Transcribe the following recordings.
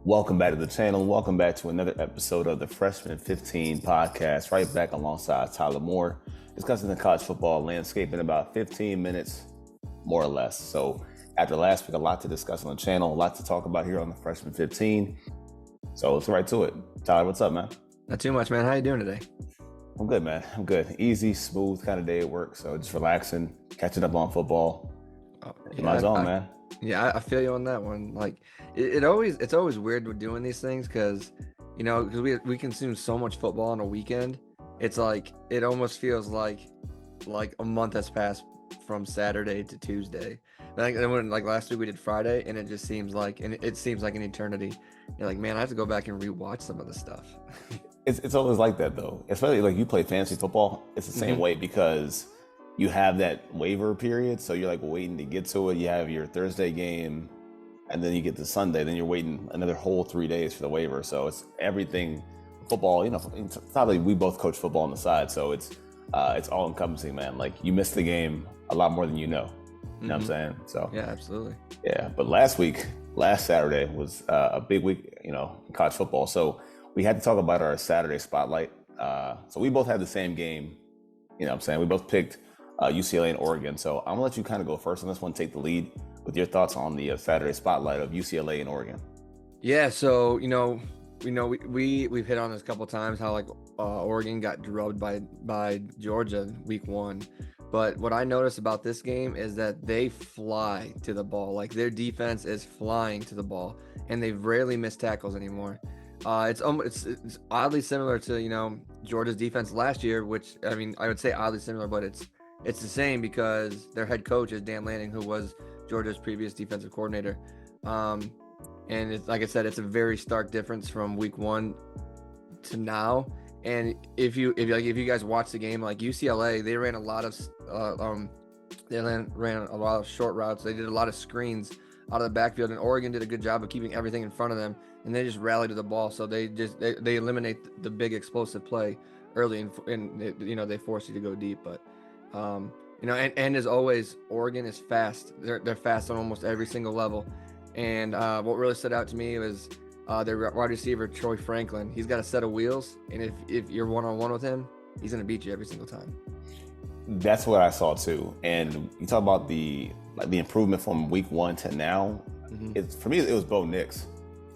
Welcome back to the channel. Welcome back to another episode of the Freshman 15 podcast. Right back alongside Tyler Moore, discussing the college football landscape in about 15 minutes, more or less. So after last week, a lot to discuss on the channel, a lot to talk about here on the Freshman 15. So let's get right to it. Tyler, what's up, man? Not too much, man. How you doing today? I'm good, man. I'm good. Easy, smooth kind of day at work. So just relaxing, catching up on football. Oh, In my zone, man. Yeah, I feel you on that one. Like it's always weird with doing these things because we consume so much football on a weekend. It's like it almost feels like a month has passed from Saturday to Tuesday. Like last week we did Friday, and it seems like an eternity. You're like, man, I have to go back and rewatch some of the stuff. It's always like that though. Especially like you play fantasy football. It's the same way because you have that waiver period. So you're like waiting to get to it. You have your Thursday game and then you get to Sunday. Then you're waiting another whole 3 days for the waiver. So it's everything football, probably we both coach football on the side. So it's all encompassing, man. Like you miss the game a lot more than you know. You know what I'm saying? So Yeah, absolutely. yeah. But last Saturday was a big week, in college football. So we had to talk about our Saturday spotlight. So we both had the same game. You know what I'm saying? We both picked UCLA and Oregon. So I'm gonna let you kind of go first on this one, take the lead with your thoughts on the Saturday spotlight of UCLA and Oregon. Yeah, so we've hit on this a couple of times how Oregon got drubbed by Georgia week 1. But what I noticed about this game is that they fly to the ball. Like their defense is flying to the ball, and they rarely miss tackles anymore. It's oddly similar to Georgia's defense last year, which I would say oddly similar, but it's the same because their head coach is Dan Lanning, who was Georgia's previous defensive coordinator. And it's like I said, it's a very stark difference from week 1 to now. And if you guys watch the game, like UCLA, they ran a lot of short routes. They did a lot of screens out of the backfield, and Oregon did a good job of keeping everything in front of them, and they just rallied to the ball. So they eliminate the big explosive play early, and they force you to go deep. But and as always, Oregon is fast. They're fast on almost every single level. And what really stood out to me was their wide receiver, Troy Franklin. He's got a set of wheels, and if you're one-on-one with him, he's going to beat you every single time. That's what I saw too. And you talk about the improvement from week 1 to now. For me, it was Bo Nix.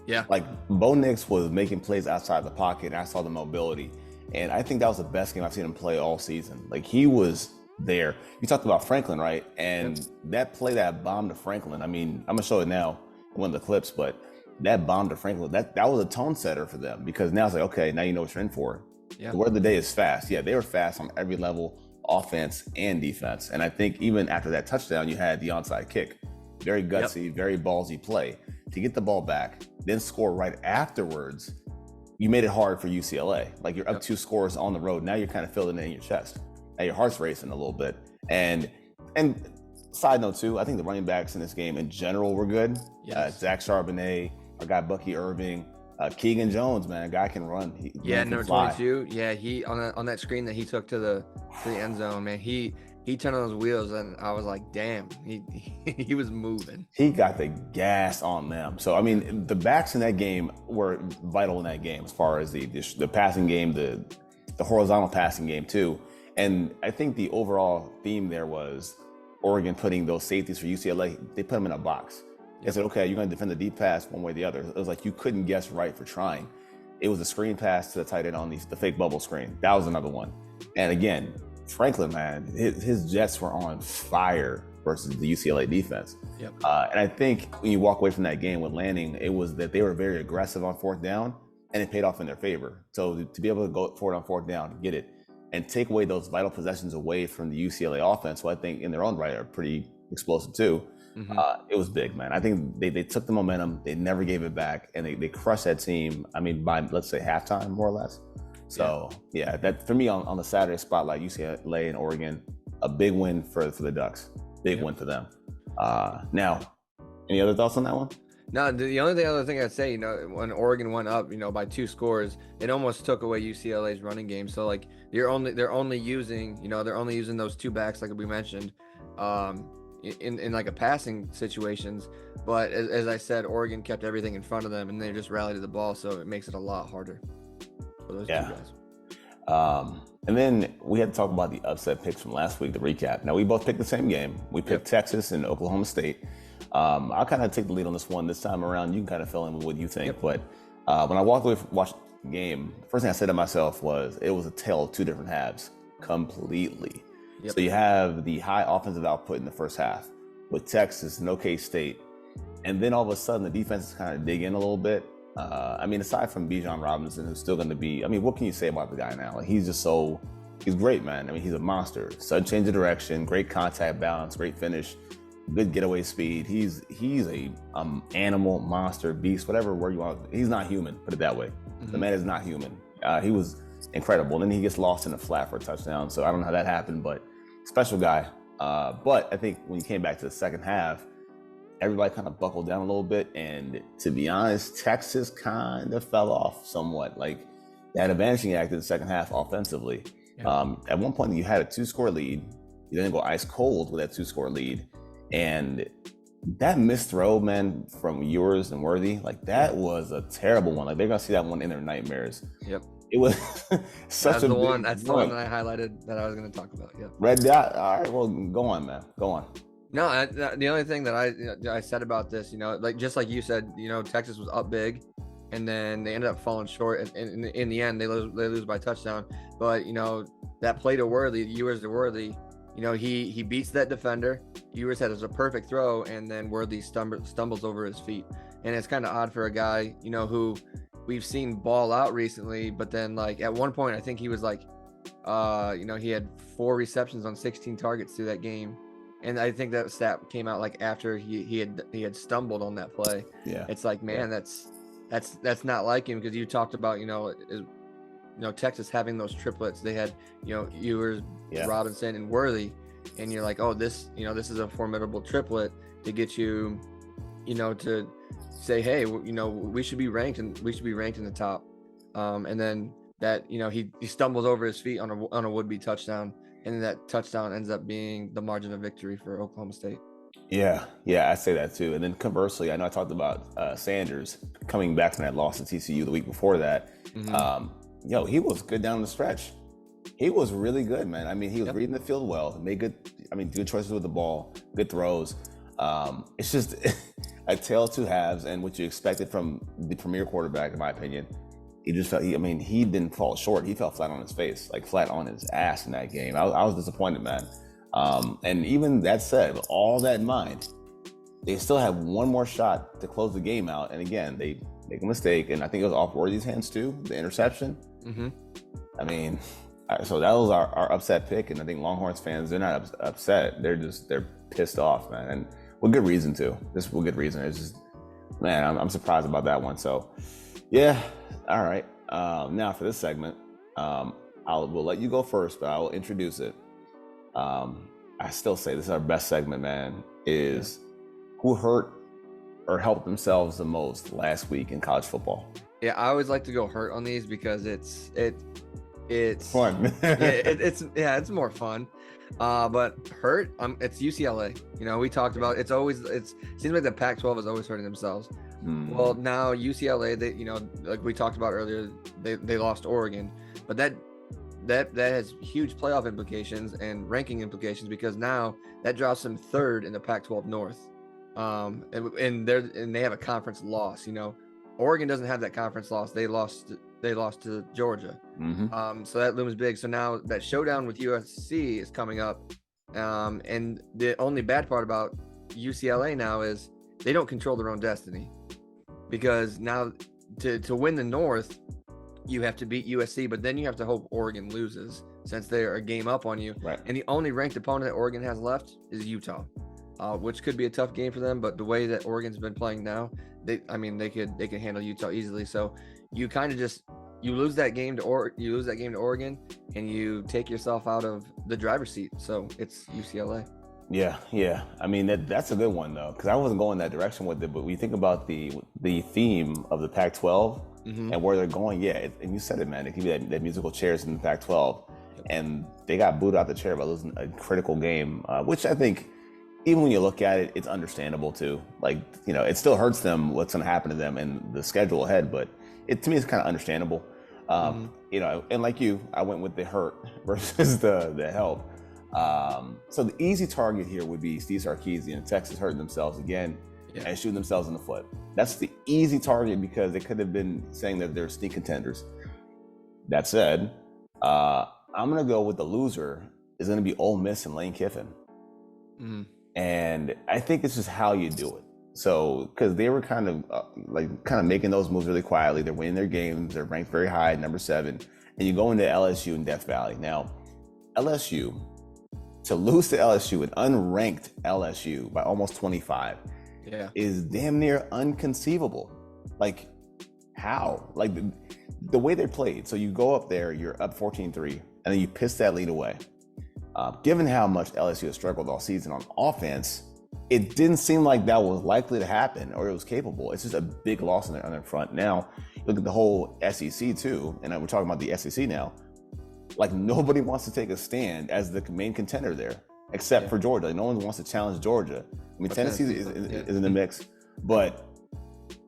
Yeah. Like Bo Nix was making plays outside the pocket, and I saw the mobility. And I think that was the best game I've seen him play all season. Like he was there. You talked about Franklin, right? And that play that bombed to Franklin, I'm going to show it now, one of the clips, but that bomb to Franklin, that was a tone setter for them because now it's like, okay, now you know what you're in for. Yeah. The word of the day is fast. Yeah, they were fast on every level, offense and defense. And I think even after that touchdown, you had the onside kick. Very gutsy, very ballsy play. To get the ball back, then score right afterwards, you made it hard for UCLA. Like you're up 2 scores on the road. Now you're kind of feeling it in your chest. Now your heart's racing a little bit. And side note too, I think the running backs in this game in general were good. Yes. Zach Charbonnet, our guy Bucky Irving, Keegan Jones, man, a guy can run. Number 22. Yeah, he on that screen that he took to the end zone, man. He turned on those wheels, and I was like, damn, he was moving. He got the gas on them. So the backs in that game were vital in that game as far as the passing game, the horizontal passing game too. And I think the overall theme there was Oregon putting those safeties for UCLA. They put them in a box. They said, okay, you're going to defend the deep pass one way or the other. It was like you couldn't guess right for trying. It was a screen pass to the tight end on the fake bubble screen. That was another one. And again, Franklin, man, his Jets were on fire versus the UCLA defense. Yep. And I think when you walk away from that game with Lanning, it was that they were very aggressive on 4th down, and it paid off in their favor. So to be able to go for it on 4th down, get it, and take away those vital possessions away from the UCLA offense, who I think in their own right are pretty explosive too. It was big, man. I think they took the momentum, they never gave it back, and they crushed that team, by, let's say, halftime, more or less. So, yeah, that for me on the Saturday spotlight, UCLA and Oregon, a big win for the Ducks. Big win for them. Now, any other thoughts on that one? No, the only other thing I'd say, when Oregon went up, by 2 scores, it almost took away UCLA's running game. So like they're only using those 2 backs like we mentioned. in like a passing situations. But as I said, Oregon kept everything in front of them, and they just rallied to the ball, so it makes it a lot harder for those two guys. And then we had to talk about the upset picks from last week to recap. Now, we both picked the same game. We picked Texas and Oklahoma State. I'll kind of take the lead on this one this time around. You can kind of fill in with what you think. But when I walked away from watching the game, the first thing I said to myself was it was a tale of two different halves completely. So you have the high offensive output in the first half with Texas and K-State. And then all of a sudden, the defense is kind of dig in a little bit. I mean, aside from Bijan Robinson, who's still going to be, I mean, what can you say about the guy now? Like, he's great, man. I mean, he's a monster. Sudden change of direction, great contact balance, great finish, good getaway speed. He's a animal, monster, beast, whatever word you want. He's not human, put it that way. The man is not human. He was incredible. And then he gets lost in the flat for a touchdown. So I don't know how that happened, but special guy. But I think when you came back to the second half, everybody kind of buckled down a little bit. And to be honest, Texas kind of fell off somewhat. Like, they had a vanishing act in the second half offensively. At one point, you had a 2-score lead. You then go ice cold with that 2-score lead. And that missed throw, man, from Ewers and Worthy, like, that was a terrible one. Like, they're going to see that one in their nightmares. It was such a one. That's the one that I highlighted that I was going to talk about. Red dot. All right, well, go on, man. Go on. No, the only thing that I said about this, like, just like you said, Texas was up big, and then they ended up falling short. And in the end, they lose by touchdown. But that play to Worthy, Ewers to Worthy, he beats that defender. Ewers has a perfect throw, and then Worthy stumbles over his feet. And it's kind of odd for a guy, who we've seen ball out recently, but then, like, at one point, I think he was like, he had 4 receptions on 16 targets through that game. And I think that stat came out like after he had stumbled on that play. It's like, man, that's not like him, because you talked about Texas having those triplets. They had Ewers, Robinson, and Worthy, and you're like, oh, this is a formidable triplet to get you, to say, hey, we should be ranked, and we should be ranked in the top. And then that he stumbles over his feet on a would-be touchdown. And that touchdown ends up being the margin of victory for Oklahoma State. Yeah, I say that too. And then conversely, I know I talked about Sanders coming back from that loss to TCU the week before that. He was good down the stretch. He was really good, man. I mean, he was reading the field well, made good choices with the ball, good throws. It's just a tale of two halves, and what you expected from the premier quarterback, in my opinion. He just felt, he didn't fall short. He fell flat on his face, like flat on his ass in that game. I was disappointed, man. And even that said, with all that in mind, they still have one more shot to close the game out. And again, they make a mistake. And I think it was off Worthy's hands too, the interception. I mean, so that was our upset pick. And I think Longhorns fans, they're not upset. They're pissed off, man. And with good reason too. Just with good reason. It's just, man, I'm surprised about that one. So, yeah. All right. Now for this segment, we'll let you go first, but I will introduce it. I still say this is our best segment, man, is who hurt or helped themselves the most last week in college football. Yeah, I always like to go hurt on these because it's fun. it's more fun. But hurt, it's UCLA. We talked about it seems like the Pac-12 is always hurting themselves. Well, now UCLA, they like we talked about earlier, they lost Oregon, but that has huge playoff implications and ranking implications, because now that drops them 3rd in the Pac-12 North, and they have a conference loss. Oregon doesn't have that conference loss. They lost to Georgia, so that looms big. So now that showdown with USC is coming up, and the only bad part about UCLA now is they don't control their own destiny. Because now to win the North, you have to beat USC, but then you have to hope Oregon loses, since they are a game up on you. Right. And the only ranked opponent that Oregon has left is Utah, which could be a tough game for them. But the way that Oregon's been playing now, they could handle Utah easily. So you kind of you lose that game to Oregon, and you take yourself out of the driver's seat. So it's UCLA. Yeah. I mean, that's a good one, though, because I wasn't going that direction with it. But when you think about the theme of the Pac-12 and where they're going, and you said it, man, it could be that musical chairs in the Pac-12. And they got booted out the chair by losing a critical game, which I think even when you look at it, it's understandable too. Like, it still hurts them what's going to happen to them and the schedule ahead, but to me, it's kind of understandable. And like you, I went with the hurt versus the help. So the easy target here would be Steve Sarkisian. Texas hurting themselves again and shooting themselves in the foot. That's the easy target because they could have been saying that they're sneak contenders. That said, I'm going to go with the loser is going to be Ole Miss and Lane Kiffin. And I think it's just how you do it. So, because they were kind of making those moves really quietly. They're winning their games. They're ranked very high, number 7. And you go into LSU in Death Valley. Now, LSU, to lose to LSU, an unranked LSU by almost 25, is damn near inconceivable. Like, how? Like, the way they played. So you go up there, you're up 14-3, and then you piss that lead away. Given how much LSU has struggled all season on offense, it didn't seem like that was likely to happen or it was capable. It's just a big loss on their front. Now, look at the whole SEC too, and we're talking about the SEC now. Like, nobody wants to take a stand as the main contender there, except for Georgia. Like, no one wants to challenge Georgia. I mean, Tennessee is in the mix, but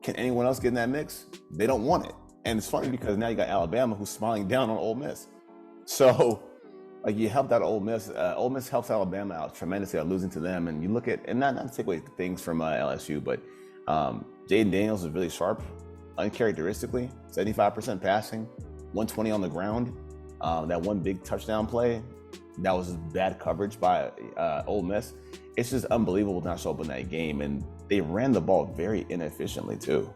can anyone else get in that mix? They don't want it. And it's funny because now you got Alabama who's smiling down on Ole Miss. So, like, you helped out Ole Miss. Ole Miss helps Alabama out tremendously by losing to them. And you look at, and not to take away things from LSU, but Jaden Daniels is really sharp, uncharacteristically, 75% passing, 120 on the ground. That one big touchdown play, that was just bad coverage by Ole Miss. It's just unbelievable to not show up in that game. And they ran the ball very inefficiently too.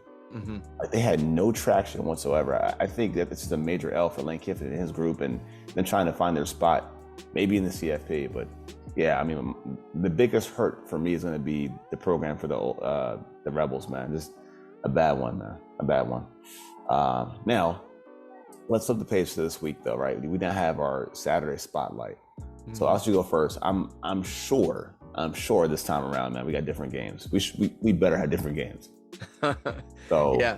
Like, they had no traction whatsoever. I think that this is a major L for Lane Kiffin and his group, and them trying to find their spot, maybe in the CFP. But yeah, I mean, the biggest hurt for me is going to be the program for the Rebels, man. Just a bad one, man. A bad one. Now, let's flip the page to this week, though, right? We now have our Saturday spotlight. So I'll let you go first. I'm sure this time around, man, we got different games. We better have different games. So yeah.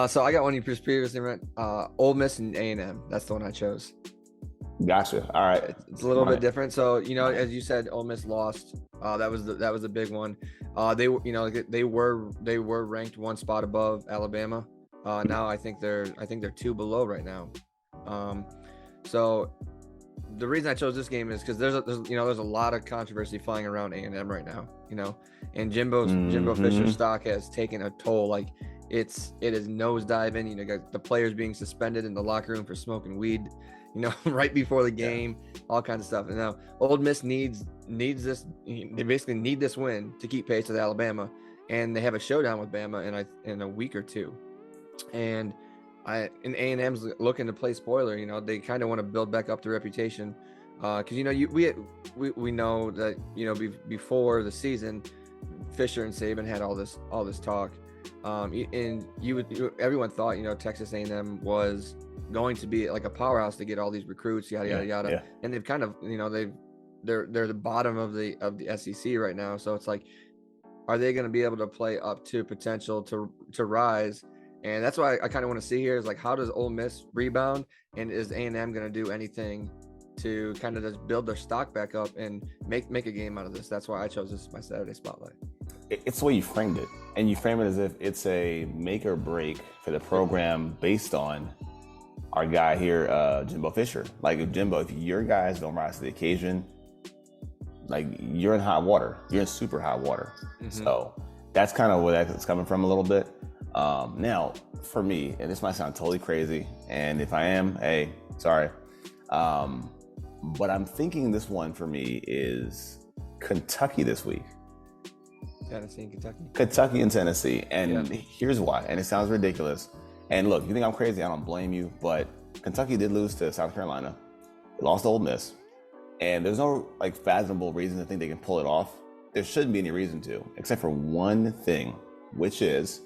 So I got one you previously read. Ole Miss and A&M. That's the one I chose. Gotcha. All right. It's a little bit different. So, as you said, Ole Miss lost. That was a big one. They were ranked one spot above Alabama. Now I think they're 2 below right now. So the reason I chose this game is because there's a lot of controversy flying around A&M right now. And Jimbo Fisher's stock has taken a toll. Like, it is nosediving. The players being suspended in the locker room for smoking weed, right before the game, all kinds of stuff. And now Ole Miss needs this. They basically need this win to keep pace with Alabama, and they have a showdown with Bama in a week or two. And A&M's looking to play spoiler. They kind of want to build back up their reputation, because we know that before the season, Fisher and Saban had all this talk, and everyone thought Texas A&M was going to be like a powerhouse to get all these recruits, yada yada, and they've kind of they're the bottom of the SEC right now. So it's like, are they going to be able to play up to potential to rise? And that's why I kind of want to see here is, like, how does Ole Miss rebound, and is A&M going to do anything to kind of just build their stock back up and make a game out of this? That's why I chose this as my Saturday spotlight. It's the way you framed it, and you frame it as if it's a make or break for the program based on our guy here, Jimbo Fisher. Like, if your guys don't rise to the occasion, like, you're in hot water. You're in super hot water. So that's kind of where that's coming from a little bit. Now, for me, and this might sound totally crazy, and if I am, hey, sorry. But I'm thinking this one for me is Kentucky this week. Tennessee and Kentucky. Kentucky and Tennessee. And here's why. And it sounds ridiculous. And look, you think I'm crazy, I don't blame you. But Kentucky did lose to South Carolina. They lost to Ole Miss. And there's no fathomable reason to think they can pull it off. There shouldn't be any reason to, except for one thing, which is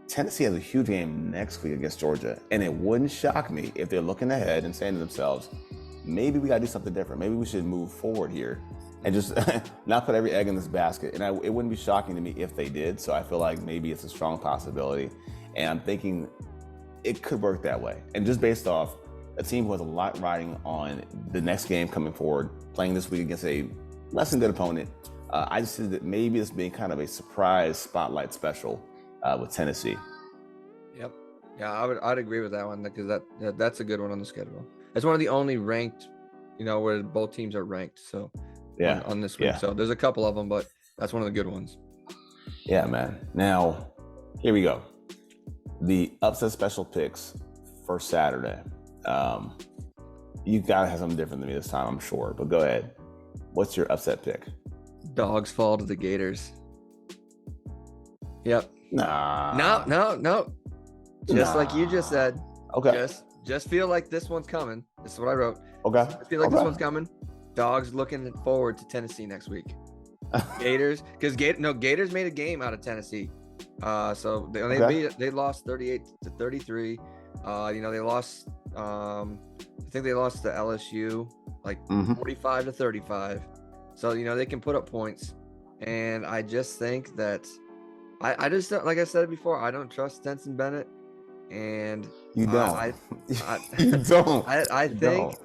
Tennessee has a huge game next week against Georgia. And it wouldn't shock me if they're looking ahead and saying to themselves, maybe we got to do something different. Maybe we should move forward here and just not put every egg in this basket. And it wouldn't be shocking to me if they did. So I feel like maybe it's a strong possibility. And I'm thinking it could work that way. And just based off a team who has a lot riding on the next game coming forward, playing this week against a less than good opponent, I just see that maybe this being kind of a surprise spotlight special with Tennessee. Yep. Yeah, I'd agree with that one because that's a good one on the schedule. It's one of the only ranked, where both teams are ranked. So Yeah. on this week. Yeah. So there's a couple of them, but that's one of the good ones. Yeah, man. Now, here we go. The upset special picks for Saturday. You gotta have something different than me this time, I'm sure. But go ahead. What's your upset pick? Dogs fall to the Gators. Yep. Nah. No. Just like you just said. Okay. Just feel like this one's coming. This is what I wrote. Okay. I feel like this one's coming. Dogs looking forward to Tennessee next week. Gators, because Gators made a game out of Tennessee. So they lost 38-33. They lost. I think they lost to LSU like 45-35. So they can put up points, and I just think that I just don't, like I said before, I don't trust Stetson Bennett, and you don't. You don't. I think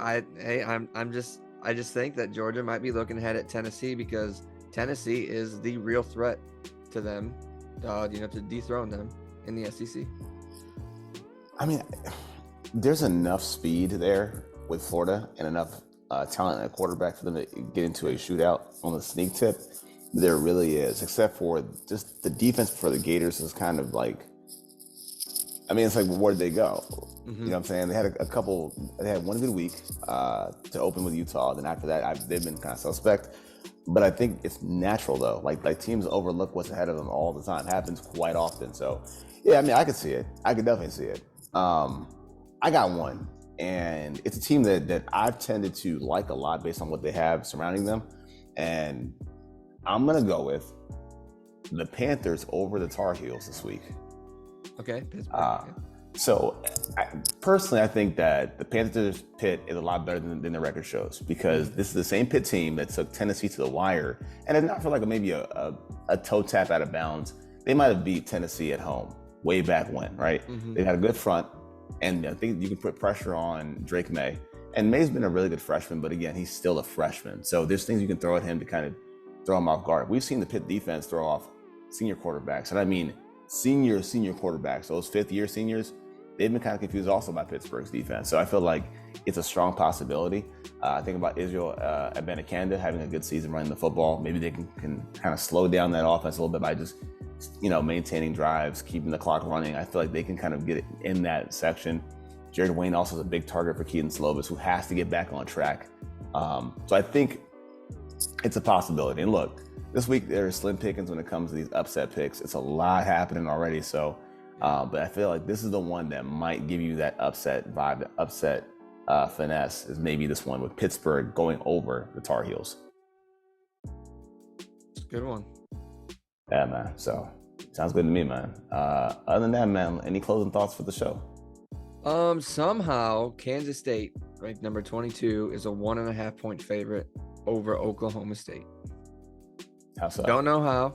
I just think that Georgia might be looking ahead at Tennessee because Tennessee is the real threat to them, to dethrone them in the SEC. I mean, there's enough speed there with Florida and enough talent at quarterback for them to get into a shootout on the sneak tip. There really is, except for just the defense for the Gators is kind of like, I mean, it's like, where did they go? You know what I'm saying? They had they had one good week to open with Utah. Then after that, they've been kind of suspect. But I think it's natural, though. Like teams overlook what's ahead of them all the time. It happens quite often. So, yeah, I mean, I could see it. I could definitely see it. I got one. And it's a team that I've tended to like a lot based on what they have surrounding them. And I'm going to go with the Panthers over the Tar Heels this week. Okay. So, personally, I think that the Panthers Pitt is a lot better than the record shows because this is the same Pitt team that took Tennessee to the wire. And it's not for like maybe a toe tap out of bounds. They might have beat Tennessee at home way back when, right? They had a good front. And I think you can put pressure on Drake May. And May's been a really good freshman, but again, he's still a freshman. So there's things you can throw at him to kind of throw him off guard. We've seen the Pitt defense throw off senior quarterbacks. And I mean senior quarterbacks. Those fifth-year seniors, they've been kind of confused also by Pittsburgh's defense. So I feel like it's a strong possibility. I think about Israel Abanikanda having a good season running the football. Maybe they can kind of slow down that offense a little bit by just maintaining drives, keeping the clock running. I feel like they can kind of get it in that section. Jared Wayne also is a big target for Keaton Slovis, who has to get back on track. So I think it's a possibility. And look, this week there are slim pickings when it comes to these upset picks. It's a lot happening already. So, but I feel like this is the one that might give you that upset vibe, the upset finesse is maybe this one with Pittsburgh going over the Tar Heels. Good one. Yeah, man. So sounds good to me, man. Other than that, man, any closing thoughts for the show? Somehow Kansas State, ranked number 22, is a 1.5 point favorite over Oklahoma State. How so? Don't know how.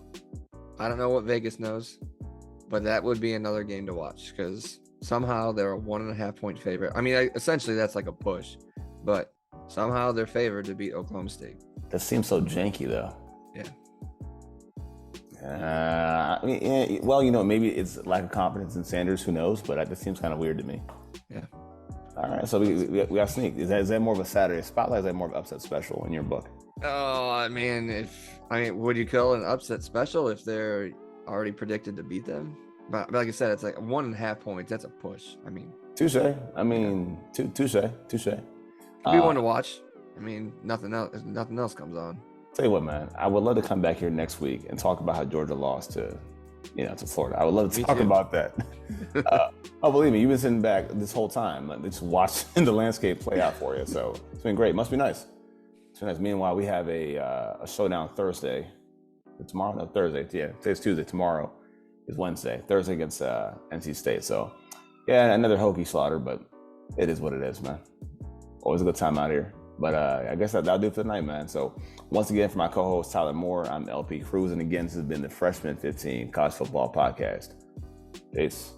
I don't know what Vegas knows, but that would be another game to watch because somehow they're a 1.5 point favorite. I mean, essentially that's like a push, but somehow they're favored to beat Oklahoma State. That seems so janky, though. Yeah. I mean, yeah, well, maybe it's lack of confidence in Sanders. Who knows? But that seems kind of weird to me. Yeah. All right, so we got sneak. Is that more of a Saturday spotlight? Or is that more of an upset special in your book? Oh, man, would you call it an upset special if they're already predicted to beat them? But like I said, it's like 1.5 points. That's a push. I mean, touche. I mean, touche. Could be one to watch. I mean, nothing else comes on. Tell you what, man, I would love to come back here next week and talk about how Georgia lost to Florida. I would love to talk about that. Oh, believe me, you've been sitting back this whole time, just watching the landscape play out for you. So it's been great. Must be nice. It's been nice. Meanwhile, we have a showdown Thursday. Tomorrow? No, Thursday. Yeah, today's Tuesday. Tomorrow is Wednesday. Thursday against NC State. So, yeah, another Hokie slaughter, but it is what it is, man. Always a good time out here. But I guess that'll do it for the night, man. So once again, for my co-host Tyler Moore, I'm LP Cruz, and again, this has been the Freshman 15 College Football Podcast. Peace.